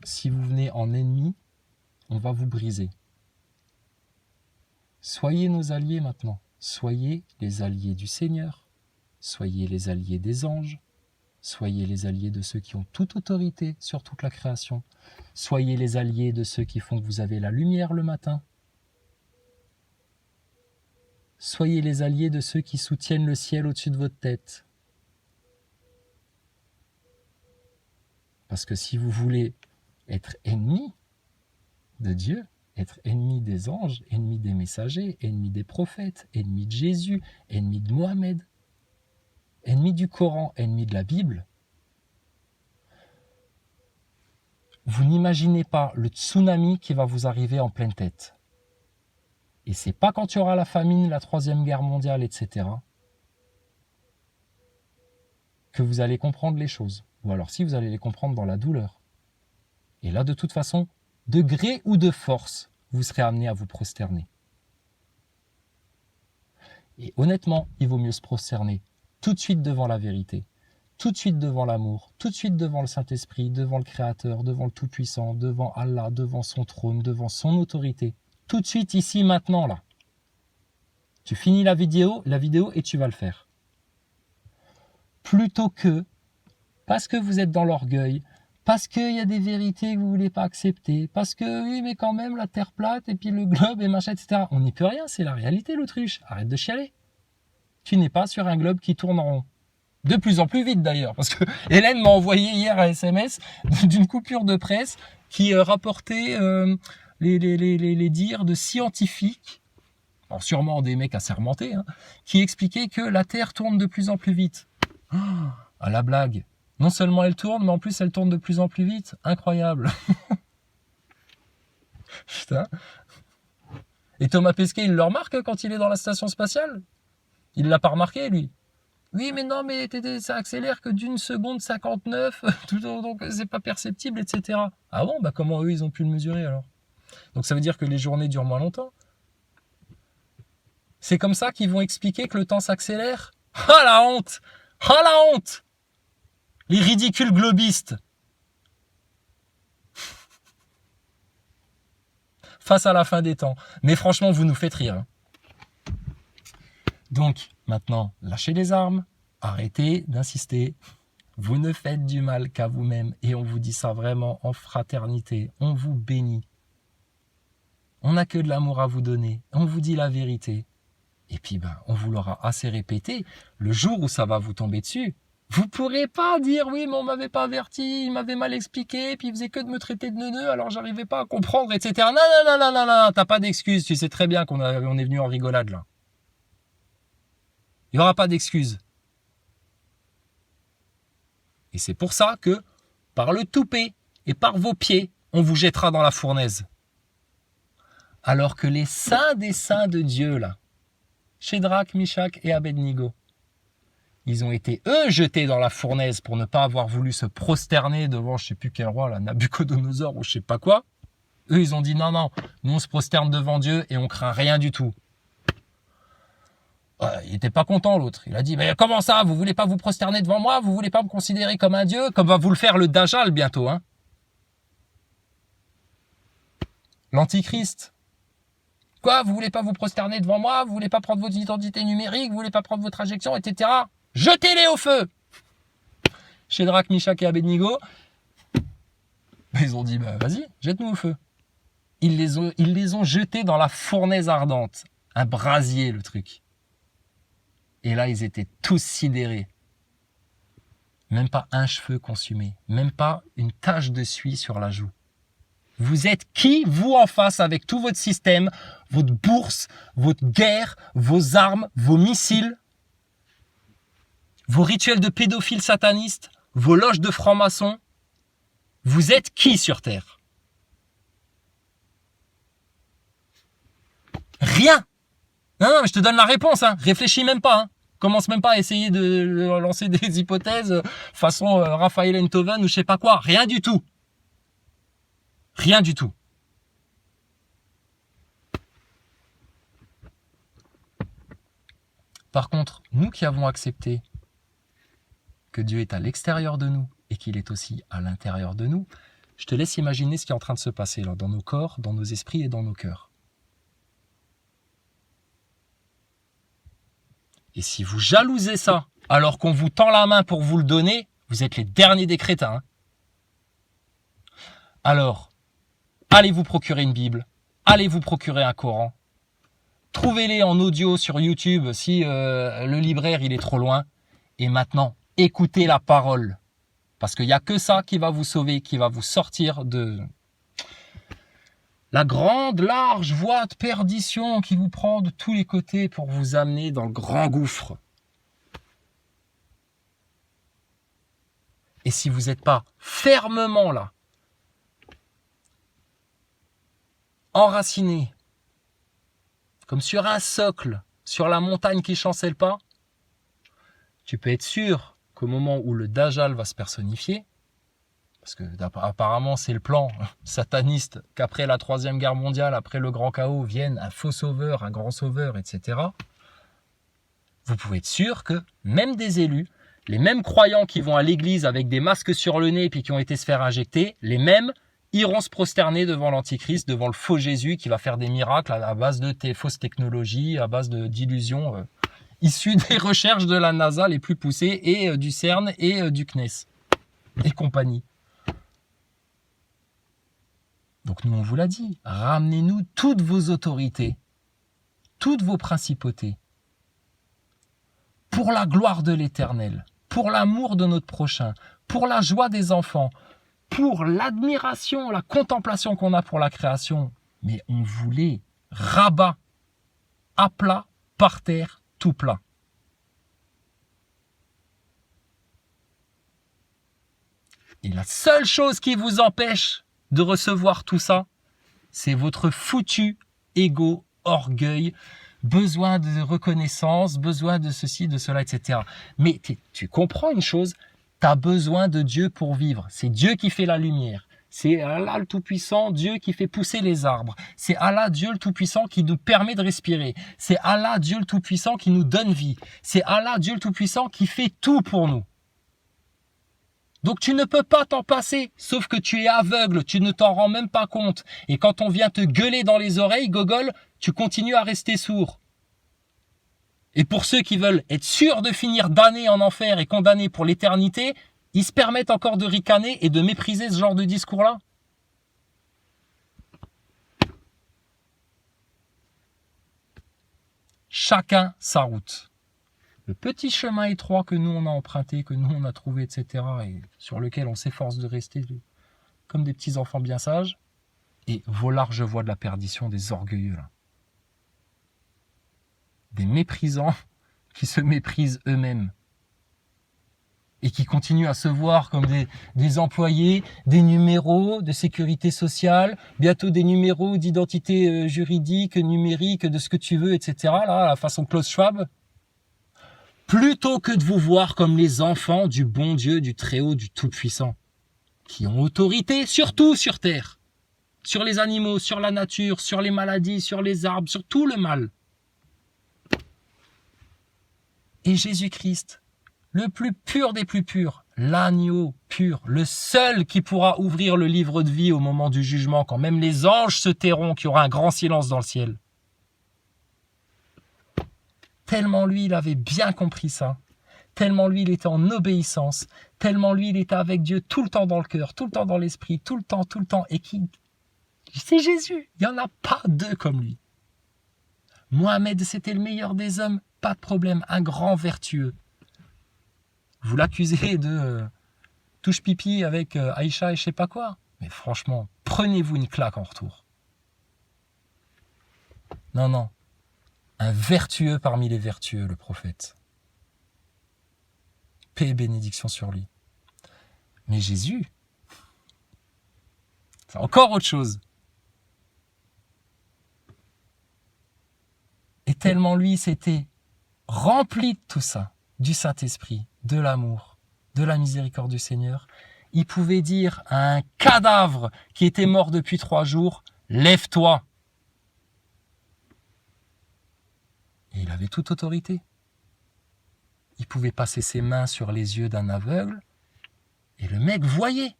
Si vous venez en ennemi, on va vous briser. Soyez nos alliés maintenant. Soyez les alliés du Seigneur. Soyez les alliés des anges. Soyez les alliés de ceux qui ont toute autorité sur toute la création. Soyez les alliés de ceux qui font que vous avez la lumière le matin. Soyez les alliés de ceux qui soutiennent le ciel au-dessus de votre tête. Parce que si vous voulez être ennemi de Dieu, être ennemi des anges, ennemi des messagers, ennemi des prophètes, ennemi de Jésus, ennemi de Mohamed, ennemi du Coran, ennemi de la Bible, vous n'imaginez pas le tsunami qui va vous arriver en pleine tête. Et c'est pas quand il y aura la famine, la troisième guerre mondiale, etc., que vous allez comprendre les choses. Ou alors si vous allez les comprendre dans la douleur. Et là, de toute façon, de gré ou de force, vous serez amené à vous prosterner. Et honnêtement, il vaut mieux se prosterner tout de suite devant la vérité, tout de suite devant l'amour, tout de suite devant le Saint-Esprit, devant le Créateur, devant le Tout-Puissant, devant Allah, devant son trône, devant son autorité. Tout de suite, ici, maintenant, là. Tu finis la vidéo et tu vas le faire. Plutôt que, parce que vous êtes dans l'orgueil, parce qu'il y a des vérités que vous ne voulez pas accepter, parce que, oui, mais quand même, la Terre plate, et puis le globe, et machin, etc. On n'y peut rien, c'est la réalité, l'autruche. Arrête de chialer. Tu n'es pas sur un globe qui tourne en rond. De plus en plus vite, d'ailleurs, parce que Hélène m'a envoyé hier un SMS d'une coupure de presse qui rapportait les dires de scientifiques, alors sûrement des mecs assermentés, hein, qui expliquaient que la Terre tourne de plus en plus vite. Oh, à la blague. Non seulement elle tourne, mais en plus elle tourne de plus en plus vite. Incroyable. Putain. Et Thomas Pesquet, il le remarque quand il est dans la station spatiale? Il l'a pas remarqué, lui. Oui, mais non, mais ça accélère que d'une seconde 59, donc c'est pas perceptible, etc. Ah bon, bah comment eux, ils ont pu le mesurer alors? Donc ça veut dire que les journées durent moins longtemps. C'est comme ça qu'ils vont expliquer que le temps s'accélère? Ah la honte! Ah la honte! Les ridicules globistes. Face à la fin des temps. Mais franchement, vous nous faites rire. Hein. Donc, maintenant, lâchez les armes. Arrêtez d'insister. Vous ne faites du mal qu'à vous-même. Et on vous dit ça vraiment en fraternité. On vous bénit. On n'a que de l'amour à vous donner. On vous dit la vérité. Et puis, on vous l'aura assez répété. Le jour où ça va vous tomber dessus, vous ne pourrez pas dire, oui, mais on m'avait pas averti, il m'avait mal expliqué, puis il faisait que de me traiter de neuneu, alors j'arrivais pas à comprendre, etc. Non, t'as pas d'excuses, tu sais très bien qu'on est venu en rigolade, là. Il n'y aura pas d'excuses. Et c'est pour ça que, par le toupet et par vos pieds, on vous jettera dans la fournaise. Alors que les saints des saints de Dieu, là, Shadrach, Meshach et Abednego, ils ont été, eux, jetés dans la fournaise pour ne pas avoir voulu se prosterner devant je sais plus quel roi, là, Nabucodonosor ou je sais pas quoi. Eux, ils ont dit non, nous on se prosterne devant Dieu et on craint rien du tout. Il n'était pas content l'autre. Il a dit, mais comment ça, vous voulez pas vous prosterner devant moi? Vous voulez pas me considérer comme un dieu? Comme va vous le faire le Dajjal bientôt, hein? L'Antichrist. Quoi, vous voulez pas vous prosterner devant moi? Vous voulez pas prendre votre identité numérique? Vous voulez pas prendre votre injection, etc. Jetez-les au feu! Shadrach, Meshach et Abednego, ils ont dit, vas-y, jette-nous au feu. Ils les ont jetés dans la fournaise ardente. Un brasier, le truc. Et là, ils étaient tous sidérés. Même pas un cheveu consumé. Même pas une tache de suie sur la joue. Vous êtes qui, vous, en face, avec tout votre système, votre bourse, votre guerre, vos armes, vos missiles, vos rituels de pédophiles satanistes, vos loges de francs-maçons? Vous êtes qui sur Terre? Rien. Non, mais je te donne la réponse. Hein. Réfléchis même pas. Hein. Commence même pas à essayer de lancer des hypothèses façon Raphaël Enthoven ou je sais pas quoi. Rien du tout. Rien du tout. Par contre, nous qui avons accepté que Dieu est à l'extérieur de nous et qu'il est aussi à l'intérieur de nous, je te laisse imaginer ce qui est en train de se passer là, dans nos corps, dans nos esprits et dans nos cœurs. Et si vous jalousez ça, alors qu'on vous tend la main pour vous le donner, vous êtes les derniers des crétins. Hein. Alors, allez vous procurer une Bible, allez vous procurer un Coran, trouvez-les en audio sur YouTube si le libraire il est trop loin. Et maintenant, écoutez la parole. Parce qu'il n'y a que ça qui va vous sauver, qui va vous sortir de la grande, large voie de perdition qui vous prend de tous les côtés pour vous amener dans le grand gouffre. Et si vous n'êtes pas fermement là, enraciné, comme sur un socle, sur la montagne qui chancelle pas, tu peux être sûr qu'au moment où le Dajjal va se personnifier, parce que apparemment c'est le plan sataniste qu'après la Troisième Guerre mondiale, après le grand chaos, vienne un faux sauveur, un grand sauveur, etc. Vous pouvez être sûr que même des élus, les mêmes croyants qui vont à l'église avec des masques sur le nez puis qui ont été se faire injecter, les mêmes iront se prosterner devant l'Antichrist, devant le faux Jésus qui va faire des miracles à base de fausses technologies, à base d'illusions issues des recherches de la NASA les plus poussées et du CERN et du CNES et compagnie. Donc nous on vous l'a dit, ramenez-nous toutes vos autorités, toutes vos principautés, pour la gloire de l'Éternel, pour l'amour de notre prochain, pour la joie des enfants, pour l'admiration, la contemplation qu'on a pour la création. Mais on voulait rabat, à plat, par terre, tout plat. Et la seule chose qui vous empêche de recevoir tout ça, c'est votre foutu ego, orgueil, besoin de reconnaissance, besoin de ceci, de cela, etc. Mais tu comprends une chose, tu as besoin de Dieu pour vivre. C'est Dieu qui fait la lumière. C'est Allah le Tout-Puissant, Dieu qui fait pousser les arbres. C'est Allah, Dieu le Tout-Puissant, qui nous permet de respirer. C'est Allah, Dieu le Tout-Puissant, qui nous donne vie. C'est Allah, Dieu le Tout-Puissant, qui fait tout pour nous. Donc tu ne peux pas t'en passer, sauf que tu es aveugle, tu ne t'en rends même pas compte. Et quand on vient te gueuler dans les oreilles, gogol, tu continues à rester sourd. Et pour ceux qui veulent être sûrs de finir damnés en enfer et condamnés pour l'éternité, ils se permettent encore de ricaner et de mépriser ce genre de discours-là. Chacun sa route. Le petit chemin étroit que nous on a emprunté, que nous on a trouvé, etc. et sur lequel on s'efforce de rester comme des petits enfants bien sages, et vos larges voies de la perdition des orgueilleux, là. Des méprisants qui se méprisent eux-mêmes et qui continuent à se voir comme des employés, des numéros de sécurité sociale, bientôt des numéros d'identité juridique, numérique, de ce que tu veux, etc. Là, à la façon Klaus Schwab. Plutôt que de vous voir comme les enfants du bon Dieu, du Très-Haut, du Tout-Puissant, qui ont autorité surtout sur terre, sur les animaux, sur la nature, sur les maladies, sur les arbres, sur tout le mal. Et Jésus-Christ, le plus pur des plus purs, l'agneau pur, le seul qui pourra ouvrir le livre de vie au moment du jugement, quand même les anges se tairont, qu'il y aura un grand silence dans le ciel. Tellement lui, il avait bien compris ça. Tellement lui, il était en obéissance. Tellement lui, il était avec Dieu tout le temps dans le cœur, tout le temps dans l'esprit, tout le temps. Et c'est Jésus. Il n'y en a pas deux comme lui. Mohamed, c'était le meilleur des hommes. Pas de problème. Un grand vertueux. Vous l'accusez de touche pipi avec Aïcha et je sais pas quoi. Mais franchement, prenez-vous une claque en retour. Non. Un vertueux parmi les vertueux, le prophète. Paix et bénédiction sur lui. Mais Jésus, c'est encore autre chose. Et tellement lui, c'était rempli de tout ça, du Saint-Esprit, de l'amour, de la miséricorde du Seigneur. Il pouvait dire à un cadavre qui était mort depuis 3 jours, « Lève-toi !» Et il avait toute autorité. il pouvait passer ses mains sur les yeux d'un aveugle, et le mec voyait.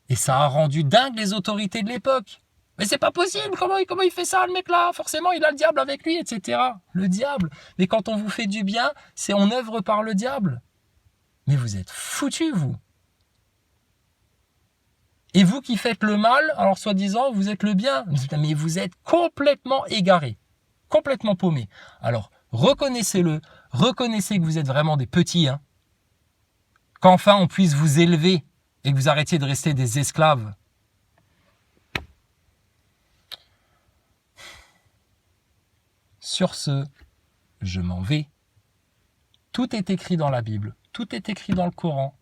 Et ça a rendu dingue les autorités de l'époque. Mais c'est pas possible, comment il fait ça, le mec là? Forcément, il a le diable avec lui, etc. Le diable. Mais quand on vous fait du bien, c'est on œuvre par le diable. Mais vous êtes foutus, vous. Et vous qui faites le mal, alors soi-disant, vous êtes le bien. Mais vous êtes complètement égarés. Complètement paumés. Alors, reconnaissez-le. Reconnaissez que vous êtes vraiment des petits. Hein. Qu'enfin on puisse vous élever et que vous arrêtiez de rester des esclaves. Sur ce, je m'en vais. Tout est écrit dans la Bible, tout est écrit dans le Coran.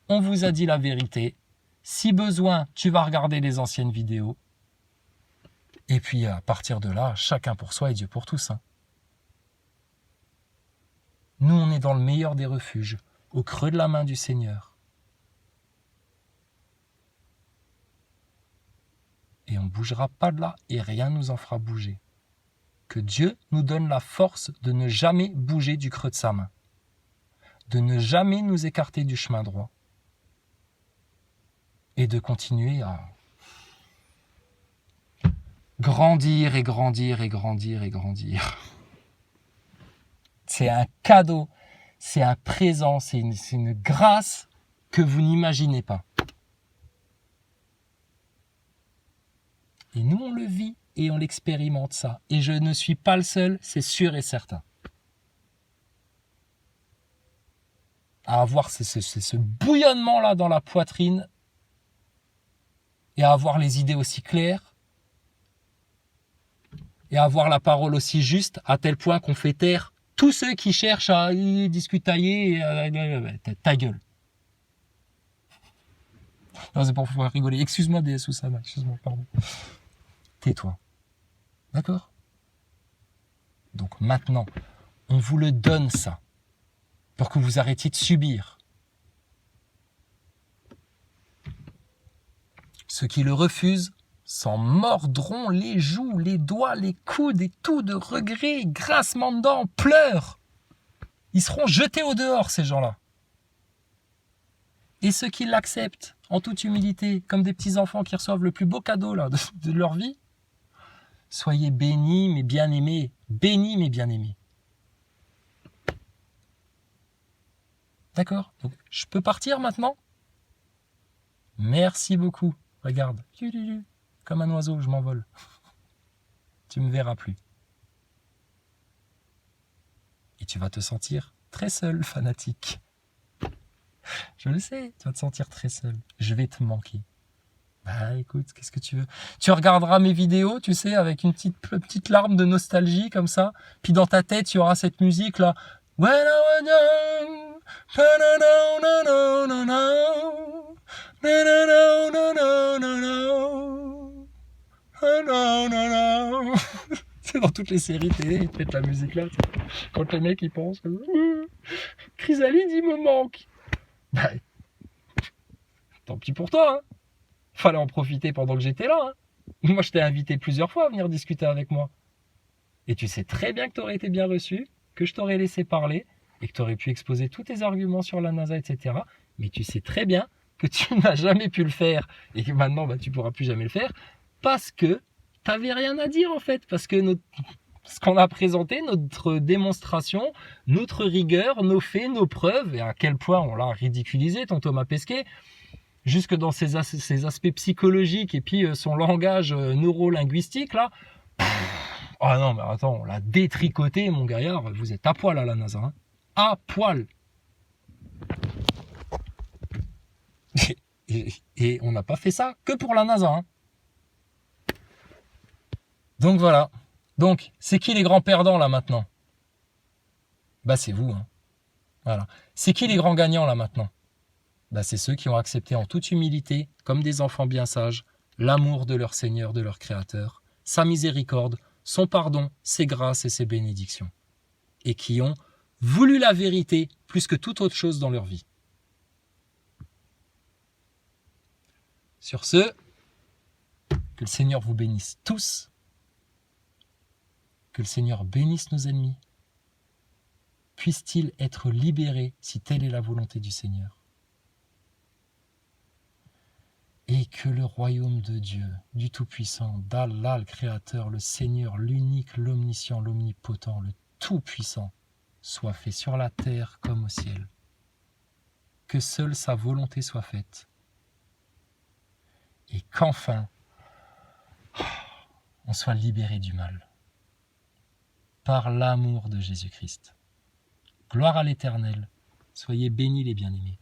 On vous a dit la vérité. Si besoin, tu vas regarder les anciennes vidéos. Et puis à partir de là, chacun pour soi et Dieu pour tous. Hein. Nous, on est dans le meilleur des refuges, au creux de la main du Seigneur. Et on ne bougera pas de là et rien ne nous en fera bouger. Que Dieu nous donne la force de ne jamais bouger du creux de sa main, de ne jamais nous écarter du chemin droit et de continuer à grandir et grandir et grandir et grandir. C'est un cadeau, c'est un présent, c'est une grâce que vous n'imaginez pas. Et nous, on le vit et on l'expérimente ça. Et je ne suis pas le seul, c'est sûr et certain. À avoir ce bouillonnement-là dans la poitrine et à avoir les idées aussi claires et à avoir la parole aussi juste à tel point qu'on fait taire tous ceux qui cherchent à discutailler ta gueule. Non, c'est pour pouvoir rigoler. Excuse-moi, DS Oussama, excuse-moi, pardon. Tais-toi. D'accord? Donc maintenant, on vous le donne ça, pour que vous arrêtiez de subir. Ceux qui le refusent s'en mordront les joues, les doigts, les coudes et tout de regret, grincement de dents, pleurs. Ils seront jetés au dehors, ces gens-là. Et ceux qui l'acceptent, en toute humilité, comme des petits enfants qui reçoivent le plus beau cadeau là, de leur vie, soyez bénis, mes bien-aimés. Bénis, mes bien-aimés. D'accord? Donc, je peux partir maintenant? Merci beaucoup. Regarde. Comme un oiseau, je m'envole. Tu me verras plus. Et tu vas te sentir très seul, fanatique. Je le sais, tu vas te sentir très seul. Je vais te manquer. Bah écoute, qu'est-ce que tu veux? Tu regarderas mes vidéos, tu sais, avec une petite larme de nostalgie comme ça. Puis dans ta tête, il y aura cette musique là. When I was young, c'est dans toutes les séries télé, ils te mettent la musique là. Quand les mecs ils pensent, Chrysalide il me manque. Bah, tant pis pour toi, hein. Fallait en profiter pendant que j'étais là. Hein. Moi, je t'ai invité plusieurs fois à venir discuter avec moi. Et tu sais très bien que tu aurais été bien reçu, que je t'aurais laissé parler et que tu aurais pu exposer tous tes arguments sur la NASA, etc. Mais tu sais très bien que tu n'as jamais pu le faire et que maintenant, bah, tu ne pourras plus jamais le faire parce que tu n'avais rien à dire en fait. Parce que ce qu'on a présenté, notre démonstration, notre rigueur, nos faits, nos preuves, et à quel point on l'a ridiculisé, ton Thomas Pesquet, jusque dans ses aspects psychologiques et puis son langage neurolinguistique là. Ah non mais attends, on l'a détricoté mon gaillard, vous êtes à poil à la NASA, hein. À poil. Et on n'a pas fait ça que pour la NASA, hein. Donc voilà. Donc, c'est qui les grands perdants là maintenant? Bah c'est vous, hein. Voilà. C'est qui les grands gagnants là maintenant? Bah, c'est ceux qui ont accepté en toute humilité, comme des enfants bien sages, l'amour de leur Seigneur, de leur Créateur, sa miséricorde, son pardon, ses grâces et ses bénédictions, et qui ont voulu la vérité plus que toute autre chose dans leur vie. Sur ce, que le Seigneur vous bénisse tous, que le Seigneur bénisse nos ennemis, puisse-t-il être libéré si telle est la volonté du Seigneur. Et que le royaume de Dieu, du Tout-Puissant, d'Allah, le Créateur, le Seigneur, l'unique, l'omniscient, l'omnipotent, le Tout-Puissant, soit fait sur la terre comme au ciel. Que seule sa volonté soit faite. Et qu'enfin, on soit libéré du mal. Par l'amour de Jésus-Christ. Gloire à l'Éternel. Soyez bénis les bien-aimés.